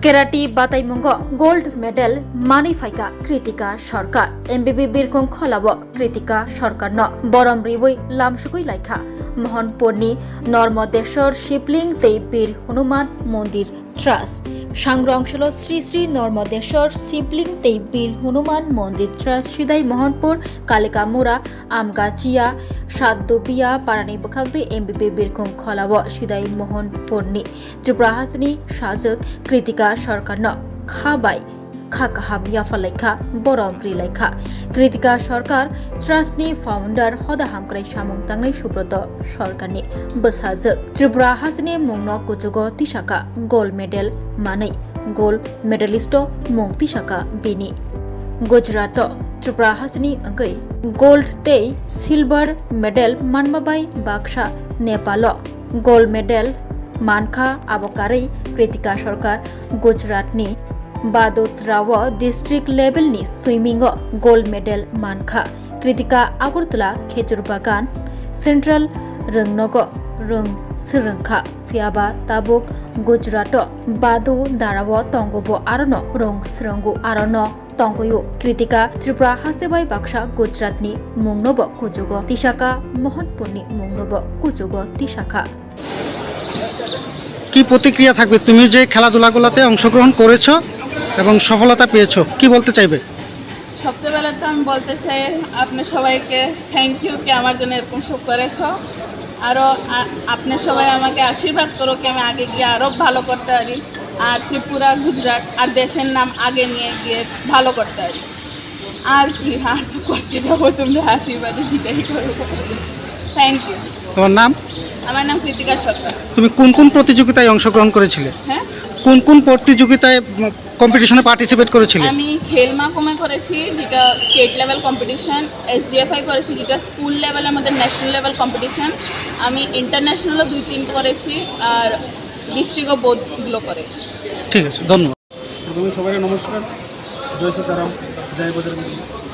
কেরাটি বাতাইমুঙ্গ gold medal মানি ফাইকা কৃতিকা সরকার এমবিবি বিরকুং খলাব কৃতিকা সরকার ন বরম রিবই লামসুকুই লাইখা মোহনপুরনি নর্মদেশ্বর শিবলিং তৈ বীর হনুমান মন্দির ট্রাস্ট সাংগ্রংশল শ্রী শ্রী নর্মদেশ্বর শিবলিং তৈ বীর হনুমান মন্দির ট্রাস্ট সিদাই মোহনপুর কালিকামুরা আমগাচিয়া সাতদুপিয়া পারানি বখাগদৈ এমবিবি বিরকুং খলাব সিদাই মোহনপুরনি ত্রিপুরা হাসনি সাজক কৃতিকা সরকার ন খাবাই খাকাহাম ইয়াফালাইখা বরম রিলাইখা কৃতিকা সরকার ট্রাস্টনি ফাউন্ডার হদা হামক্রাই সামুং তাংনাই সুব্রত সরকারনি বসাজक ত্রিপুরা হাসনি মুংন কুচুগ তিসাকা গোল্ড মেডেল মাनै गोल्ड मेडलिस्ट मुं तिसाका बेनि गुजरात त्रिपुरा हासनि अंगै गोल्ड तै सिल्वर मेडल मानबाबाय बाक्सा नेपाल गोल्ड मेडल मानखा आबकारै कृतिका सरकार गुजरातनि बादोद्राव डिस्ट्रिक्ट लेभेलनि सुइमिंग गोल्ड मेडल मानखा कृतिका आगरतला खेजुरबागान सेंट्रल रोंनग रों सोरोंखा फियाबा ताबुक गुजरात बादु दाराव तंगबो आरन रों सोरोंगु आरन तंगयो कृतिका त्रिपुरा हासदेबाय बाक्सा गुजरातनि मुंनब कुजुग तिसाका मोहनपुरनि मुंनब कुजुग तिसाका কি প্রতিক্রিয়া থাকবে তুমি যে খেলাধুলাগুলোতে অংশগ্রহণ করেছো এবং সফলতা পেয়েছো কি বলতে চাইবে? সবচেয়ে বেলা তো আমি বলতে চাই আপনি সবাইকে থ্যাংক ইউ কি আমার জন্য এরকম সব করেছো আরও আপনি সবাই আমাকে আশীর্বাদ করো কি আমি আগে গিয়ে আরও ভালো করতে পারি আর ত্রিপুরা গুজরাট আর দেশের নাম আগে নিয়ে গিয়ে ভালো করতে পারি আর কি আর তো করতে যাবো তোমরা আশীর্বাদে যেটাই করো থ্যাংক ইউ। তোমার নাম? আমার নাম কৃতিকা সরকার। তুমি কোন কোন প্রতিযোগিতায় অংশগ্রহণ করেছিলে? হ্যাঁ, কোন কোন প্রতিযোগিতায় কম্পিটিশনে পার্টিসিপেট করেছিলে? আমি খেল মাহকুমে করেছি যেটা স্টেট লেভেল কম্পিটিশন, এসডিএফআই করেছি যেটা স্কুল লেভেলে আমাদের ন্যাশনাল লেভেল কম্পিটিশন, আমি ইন্টারন্যাশনালও 2-3 করেছি আর ডিস্ট্রিক্টও বোধগুলো করেছি। ঠিক আছে, ধন্যবাদ। প্রথমে সবাইকে নমস্কার, জয় সীতারাম, জয় বজর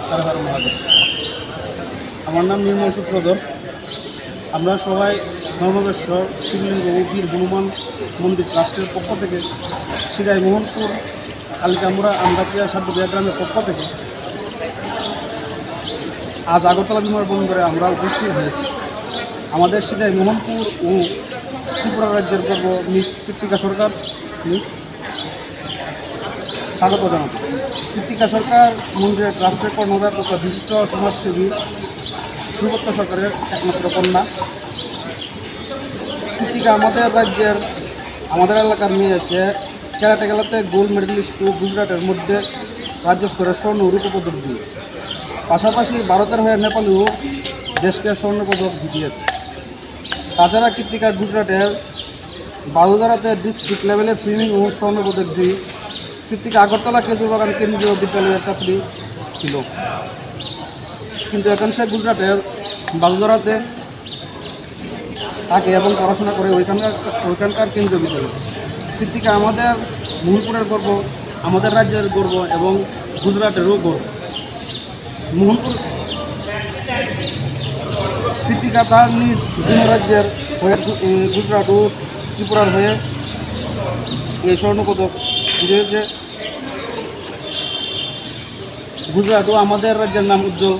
হর হর মহাদেব। আমার নাম নির্মল সূত্রধর। আমরা সবাই নর্মদেশ্বর শিবলিঙ্গ ও বীর হনুমান মন্দির ট্রাস্টের পক্ষ থেকে সিদাই মোহনপুর কালিকামুরা আমগাছিয়া সাতদুপিয়া গ্রামের পক্ষ থেকে আজ আগরতলা বিমানবন্দরে আমরা উপস্থিত হয়েছি। আমাদের সিদাই মোহনপুর ও ত্রিপুরা রাজ্যের গর্ব মিস কৃতিকা সরকার স্বাগত জানাতে। কৃতিকা সরকার মন্দিরের ট্রাস্টের কর্ণধার তথা বিশিষ্ট সমাজসেবী সুব্রত সরকারের একমাত্র কন্যা। কৃতিকা আমাদের রাজ্যের আমাদের এলাকার মেয়ে, সে ক্যারাটে খেলাতে গোল্ড মেডেলিস্ট ও গুজরাটের মধ্যে রাজ্য স্তরের স্বর্ণ ও রূপ পদক জয়ী। পাশাপাশি ভারতের হয়ে নেপালেও দেশকে স্বর্ণপদক জিতিয়েছে। তাছাড়া কৃতিকা গুজরাটের বাদুদারাতে ডিস্ট্রিক্ট লেভেলের সুইমিং ও স্বর্ণপদক জয়ী। কৃতিকা আগরতলা খেজুরবাগান কেন্দ্রীয় বিদ্যালয়ের ছাত্রী ছিল, কিন্তু এখন সে গুজরাটের বাদুদারাতে থাকে এবং পড়াশোনা করে ওইখানকার কেন্দ্রীয় বিদ্যালয়। কৃতিকা আমাদের মোহনপুরের গর্ব, আমাদের রাজ্যের গর্ব এবং গুজরাটেরও গর্ব। মোহনপুর কৃতিকা তার নিজ বিভিন্ন রাজ্যের হয়ে গুজরাট ও ত্রিপুরার হয়ে এই স্বর্ণপদক জিতেছে। গুজরাট ও আমাদের রাজ্যের নাম উজ্জ্বল